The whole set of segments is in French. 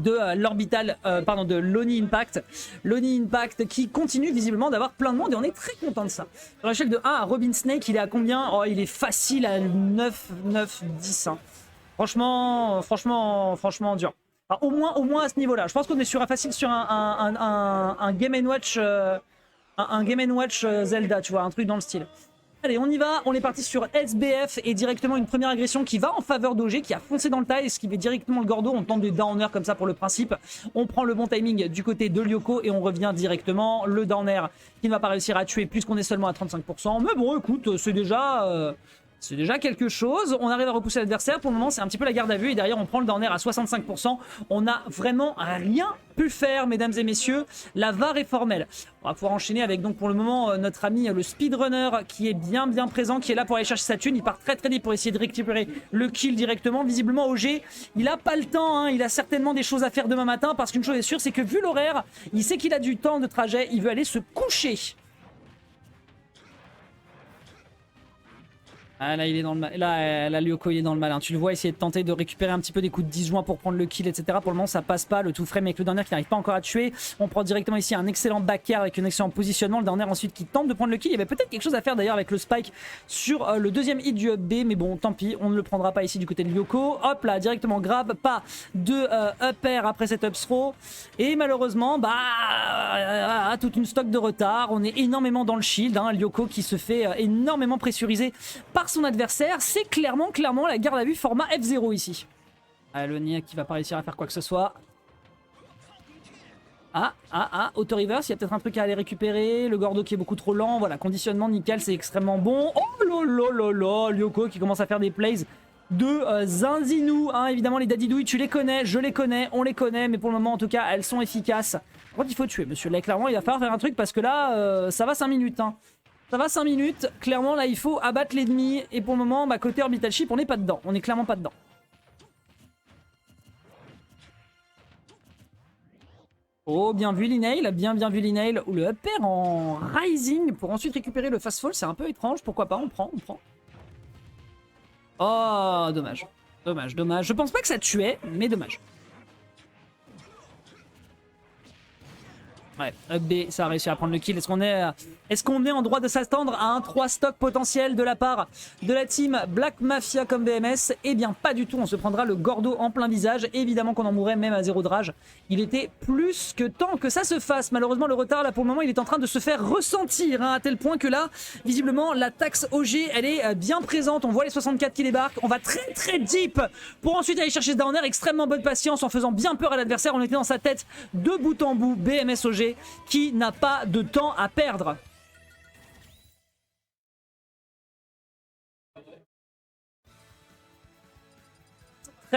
de l'orbital, pardon, de l'Oni Impact. L'Oni Impact qui continue visiblement d'avoir plein de monde et on est très content de ça. Sur l'échelle de 1 à Robin Snake, il est à combien? Oh, il est facile à 9, 9, 10. Hein. Franchement dur. Enfin, au moins à ce niveau-là. Je pense qu'on est facile sur un Game & Watch, un Game & Watch Zelda, tu vois, un truc dans le style. Allez, on y va, on est parti sur SBF et directement une première agression qui va en faveur d'OG, qui a foncé dans le taille, ce qui fait directement le Gordo. On tente des downer comme ça pour le principe. On prend le bon timing du côté de Lyoko et on revient directement. Le downer qui ne va pas réussir à tuer puisqu'on est seulement à 35%. Mais bon, écoute, c'est déjà quelque chose. On arrive à repousser l'adversaire. Pour le moment, c'est un petit peu la garde à vue. Et derrière, on prend le down air à 65%. On n'a vraiment rien pu faire, mesdames et messieurs. La VAR est formelle. On va pouvoir enchaîner avec, donc, pour le moment, notre ami le speedrunner qui est bien présent, qui est là pour aller chercher sa thune. Il part très vite pour essayer de récupérer le kill directement. Visiblement, OG, il a pas le temps. Hein. Il a certainement des choses à faire demain matin. Parce qu'une chose est sûre, c'est que vu l'horaire, il sait qu'il a du temps de trajet. Il veut aller se coucher. Ah là il est dans le mal. Là Lyoko il est dans le malin. Tu le vois essayer de tenter de récupérer un petit peu des coups de disjoint pour prendre le kill, etc. Pour le moment ça passe pas. Le tout frame avec le dernier qui n'arrive pas encore à tuer. On prend directement ici un excellent back air avec un excellent positionnement. Le dernier ensuite qui tente de prendre le kill. Il y avait peut-être quelque chose à faire d'ailleurs avec le spike sur le deuxième hit du up B. Mais bon tant pis, on ne le prendra pas ici du côté de Lyoko. Hop là directement grab. Pas de up air après cette up throw. Et malheureusement toute une stock de retard. On est énormément dans le shield. Hein. Lyoko qui se fait énormément pressurisé par son adversaire, c'est clairement la garde à vue format F0 ici. Ah, le Nia qui va pas réussir à faire quoi que ce soit. Auto-reverse, il y a peut-être un truc à aller récupérer. Le Gordo qui est beaucoup trop lent. Voilà, conditionnement nickel, c'est extrêmement bon. Oh lolololo, Lyoko qui commence à faire des plays de zinzinou. Hein, évidemment, les dadidouilles, tu les connais, je les connais, on les connaît, mais pour le moment, en tout cas, elles sont efficaces. Par contre, il faut tuer, monsieur. Là, clairement, il va falloir faire un truc parce que là, ça va 5 minutes. Hein. Ça va 5 minutes, clairement là il faut abattre l'ennemi et pour le moment côté orbital ship on n'est pas dedans, on est clairement pas dedans. Oh bien vu l'inail, bien vu l'inail, ou le up air en rising pour ensuite récupérer le fast fall, c'est un peu étrange, pourquoi pas, on prend. Oh dommage, je pense pas que ça tuait, mais dommage. Ouais, up B, ça a réussi à prendre le kill. Est-ce qu'on est en droit de s'attendre à un 3 stock potentiel de la part de la team Black Mafia comme BMS? Eh bien, pas du tout. On se prendra le Gordo en plein visage. Évidemment qu'on en mourrait même à 0 de rage. Il était plus que temps que ça se fasse. Malheureusement, le retard, là, pour le moment, il est en train de se faire ressentir. Hein, à tel point que là, visiblement, la taxe OG, elle est bien présente. On voit les 64 qui débarquent. On va très deep pour ensuite aller chercher ce downer. Extrêmement bonne patience en faisant bien peur à l'adversaire. On était dans sa tête de bout en bout. BMS OG qui n'a pas de temps à perdre.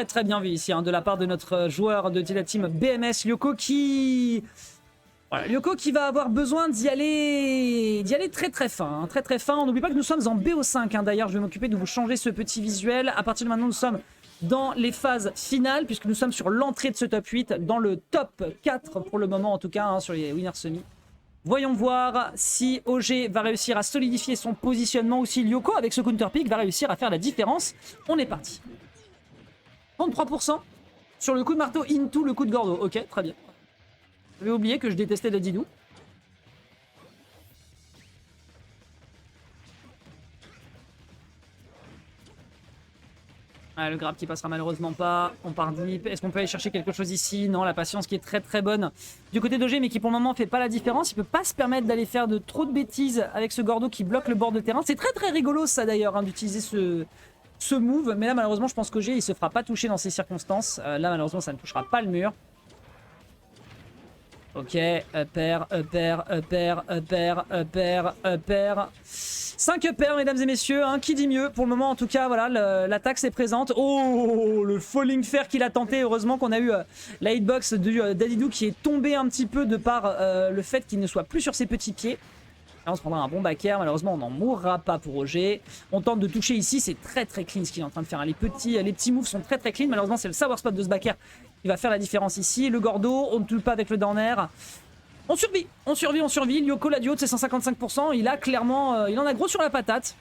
Très bien vu ici hein, de la part de notre joueur de la team BMS, Lyoko qui... Voilà, Lyoko qui va avoir besoin d'y aller très fin. Hein, très fin. On n'oublie pas que nous sommes en BO5. Hein. D'ailleurs, je vais m'occuper de vous changer ce petit visuel. À partir de maintenant, nous sommes dans les phases finales, puisque nous sommes sur l'entrée de ce top 8, dans le top 4 pour le moment en tout cas, hein, sur les winners semi. Voyons voir si OG va réussir à solidifier son positionnement ou si Lyoko, avec ce counter pick, va réussir à faire la différence. On est parti. 33% sur le coup de marteau into le coup de Gordo. Ok, très bien. J'avais oublié que je détestais Dadidou. Ah, le grab qui passera malheureusement pas. On part deep. Est-ce qu'on peut aller chercher quelque chose ici? Non, la patience qui est très bonne du côté d'OG, mais qui pour le moment fait pas la différence. Il peut pas se permettre d'aller faire de trop de bêtises avec ce Gordo qui bloque le bord de terrain. C'est très rigolo ça d'ailleurs, hein, d'utiliser ce move. Mais là malheureusement je pense qu'OG il se fera pas toucher dans ces circonstances. Là malheureusement ça ne touchera pas le mur. Ok, up air. 5 up air, mesdames et messieurs, hein, qui dit mieux? Pour le moment, en tout cas, voilà, la taxe est présente. Oh, le falling fair qu'il a tenté. Heureusement qu'on a eu la hitbox du Dadidou qui est tombé un petit peu de par le fait qu'il ne soit plus sur ses petits pieds. Là, on se prendra un bon back air. Malheureusement, on n'en mourra pas pour OG. On tente de toucher ici. C'est très clean ce qu'il est en train de faire. Les petits moves sont très clean. Malheureusement, c'est le savoir spot de ce back air qui va faire la différence ici. Le Gordo, on ne tue pas avec le down air. On survit. Lyoko, la duo de ses 155%. Il a clairement... il en a gros sur la patate.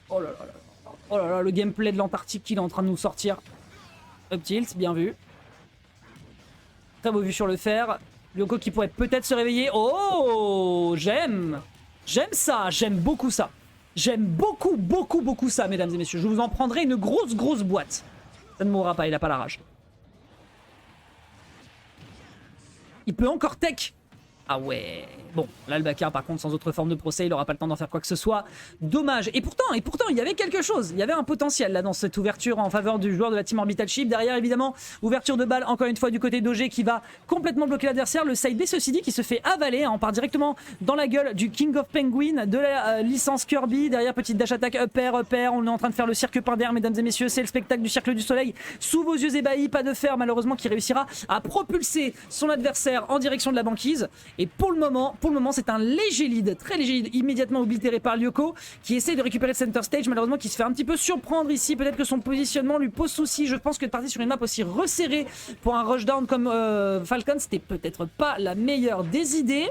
Oh là là, le gameplay de l'Antarctique qu'il est en train de nous sortir. Up tilt, bien vu. Très beau vu sur le fer. Lyoko qui pourrait peut-être se réveiller. Oh, j'aime. J'aime ça, j'aime beaucoup ça. J'aime beaucoup, beaucoup, beaucoup ça, mesdames et messieurs. Je vous en prendrai une grosse, grosse boîte. Ça ne mourra pas, il a pas la rage. Il peut encore tech. Ah ouais. Bon, là le Bakar par contre sans autre forme de procès, il aura pas le temps d'en faire quoi que ce soit. Dommage. Et pourtant, il y avait quelque chose. Il y avait un potentiel là dans cette ouverture en faveur du joueur de la team Orbital Ship. Derrière évidemment, ouverture de balle encore une fois du côté d'OG qui va complètement bloquer l'adversaire. Le side B ceci dit qui se fait avaler. Hein. On part directement dans la gueule du King of Penguin de la licence Kirby. Derrière petite dash attack up air. On est en train de faire le cirque par d'air mesdames et messieurs. C'est le spectacle du cercle du soleil. Sous vos yeux ébahis, pas de fer malheureusement qui réussira à propulser son adversaire en direction de la banquise. Et pour le moment c'est un léger lead, très léger lead, immédiatement oblitéré par Lyoko qui essaie de récupérer le center stage, malheureusement qui se fait un petit peu surprendre ici, peut-être que son positionnement lui pose souci. Je pense que de partir sur une map aussi resserrée pour un rushdown comme Falcon, c'était peut-être pas la meilleure des idées.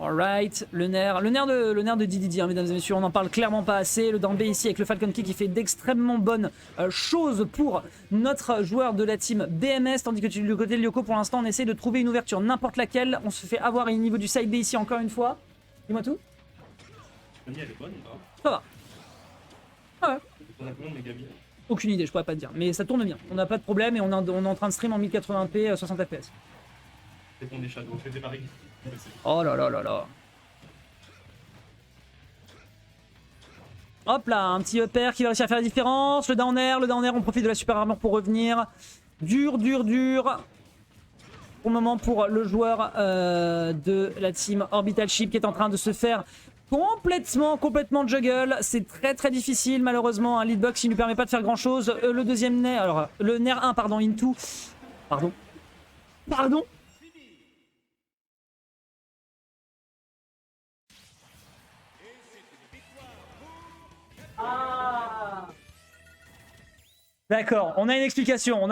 Alright, le nerf de DDD, hein, mesdames et messieurs, on n'en parle clairement pas assez. Le down B ici avec le Falcon Kick qui fait d'extrêmement bonnes choses pour notre joueur de la team BMS, tandis que du côté de Lyoko, pour l'instant, on essaie de trouver une ouverture, n'importe laquelle. On se fait avoir au niveau du side B ici encore une fois. Dis-moi tout. Elle est bonne ou pas? Ça va. Ah ouais. On a combien de mégabits? Aucune idée, je pourrais pas te dire, mais ça tourne bien. On n'a pas de problème et on est en train de stream en 1080p 60 fps. C'est pour des shadows, fais des paris. Oh là là là là. Hop là, un petit upper qui va réussir à faire la différence. Le down air, on profite de la super armure pour revenir. Dur. Pour le moment pour le joueur de la team Orbital Ship qui est en train de se faire complètement juggle. C'est très difficile malheureusement. Un leadbox qui ne lui permet pas de faire grand chose. Le deuxième nerf, alors le nerf 1 pardon, into. Pardon. D'accord, on a une explication.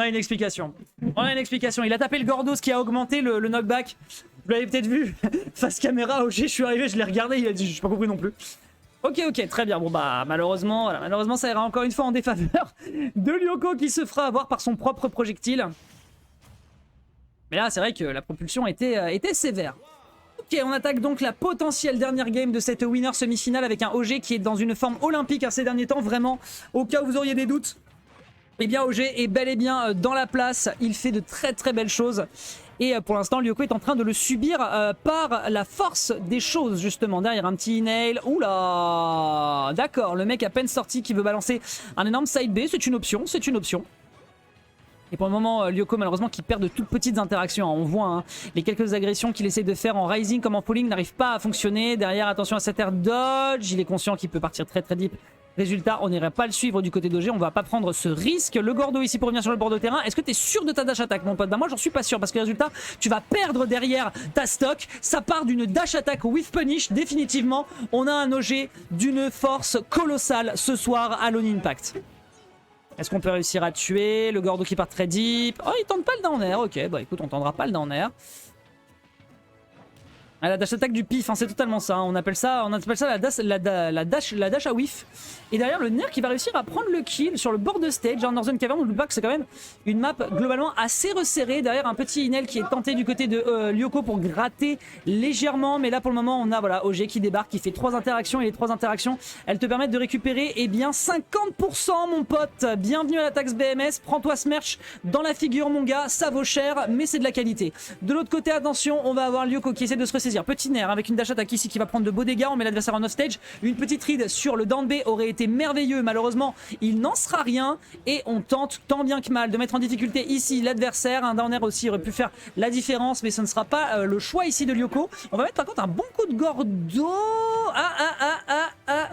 Il a tapé le Gordo, ce qui a augmenté le knockback. Vous l'avez peut-être vu, face caméra, OG, je suis arrivé, je l'ai regardé, il a dit, j'ai pas compris non plus. Ok, très bien, bon bah malheureusement, voilà, malheureusement ça ira encore une fois en défaveur de Lyoko qui se fera avoir par son propre projectile. Mais là c'est vrai que la propulsion était sévère. Ok, on attaque donc la potentielle dernière game de cette winner semi-finale avec un OG qui est dans une forme olympique ces derniers temps, vraiment, au cas où vous auriez des doutes. Eh bien OG est bel et bien dans la place, il fait de très belles choses. Et pour l'instant, Lyoko est en train de le subir par la force des choses, justement. Derrière un petit inhale. Oula! D'accord, le mec à peine sorti qui veut balancer un énorme side B, c'est une option. Et pour le moment, Lyoko, malheureusement, qui perd de toutes petites interactions. On voit hein, les quelques agressions qu'il essaie de faire en rising comme en falling n'arrivent pas à fonctionner. Derrière, attention à cet air dodge. Il est conscient qu'il peut partir très deep. Résultat, on n'irait pas le suivre du côté d'OG, on va pas prendre ce risque. Le Gordo ici pour revenir sur le bord de terrain. Est-ce que tu es sûr de ta dash attack, mon pote? Bah moi j'en suis pas sûr parce que résultat, tu vas perdre derrière ta stock. Ça part d'une dash attack with punish, définitivement. On a un OG d'une force colossale ce soir à Lone Impact. Est-ce qu'on peut réussir à tuer le Gordo qui part très deep? Oh, il tente pas le down air. Ok, bah écoute, on tentera pas le down air. Ah, la dash attack du pif, hein, c'est totalement ça. Hein. On appelle ça la dash à whiff. Et derrière le nerf qui va réussir à prendre le kill sur le bord de stage. Hein, Northern Cavern, n'oublie pas que c'est quand même une map globalement assez resserrée. Derrière un petit inhale qui est tenté du côté de Lyoko pour gratter légèrement. Mais là pour le moment on a voilà, OG qui débarque, qui fait 3 interactions. Et les 3 interactions, elles te permettent de récupérer eh bien 50% mon pote. Bienvenue à la taxe BMS. Prends-toi ce merch dans la figure mon gars. Ça vaut cher mais c'est de la qualité. De l'autre côté attention, on va avoir Lyoko qui essaie de se ressaisir. Petit nerf avec une dash attack ici qui va prendre de beaux dégâts. On met l'adversaire en off stage. Une petite read sur le down B aurait été merveilleux. Malheureusement, il n'en sera rien. Et on tente tant bien que mal de mettre en difficulté ici l'adversaire. Un down air aussi aurait pu faire la différence. Mais ce ne sera pas le choix ici de Lyoko. On va mettre par contre un bon coup de Gordo.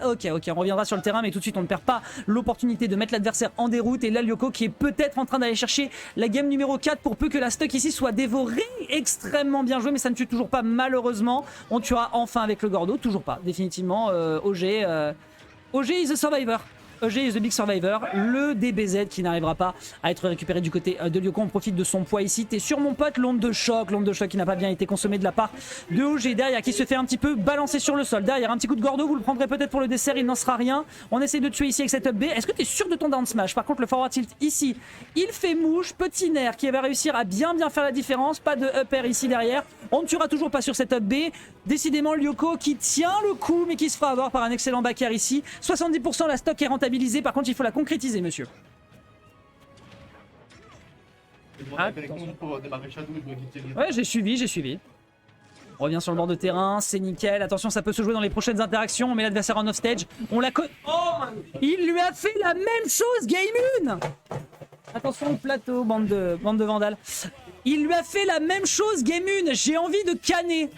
Ok, on reviendra sur le terrain. Mais tout de suite, on ne perd pas l'opportunité de mettre l'adversaire en déroute. Et là, Lyoko qui est peut-être en train d'aller chercher la game numéro 4 pour peu que la stock ici soit dévorée. Extrêmement bien joué. Mais ça ne tue toujours pas malheureusement. On tuera enfin avec le Gordo, toujours pas, définitivement. OG is a survivor. EG is the big survivor. Le DBZ qui n'arrivera pas à être récupéré du côté de Lyoko. On profite de son poids ici. T'es sur mon pote, l'onde de choc qui n'a pas bien été consommée de la part de OG. Derrière qui se fait un petit peu balancer sur le sol. Derrière un petit coup de gordo, vous le prendrez peut-être pour le dessert, il n'en sera rien. On essaie de tuer ici avec cette up B. Est-ce que tu es sûr de ton down smash? Par contre le forward tilt ici, il fait mouche. Petit nerf qui va réussir à bien faire la différence. Pas de up air ici derrière. On ne tuera toujours pas sur cette up B. Décidément Lyoko qui tient le coup mais qui se fera avoir par un excellent back air ici. 70% la stock est rentabilisée, par contre il faut la concrétiser monsieur. Pour démarrer Shadow, je dois quitter les... Ouais, j'ai suivi. On revient sur le bord de terrain, c'est nickel. Attention, ça peut se jouer dans les prochaines interactions. On met l'adversaire en off-stage. On la connaît. Oh, il lui a fait la même chose, Game 1. Attention au plateau, bande de vandales. Il lui a fait la même chose, Game 1. J'ai envie de canner.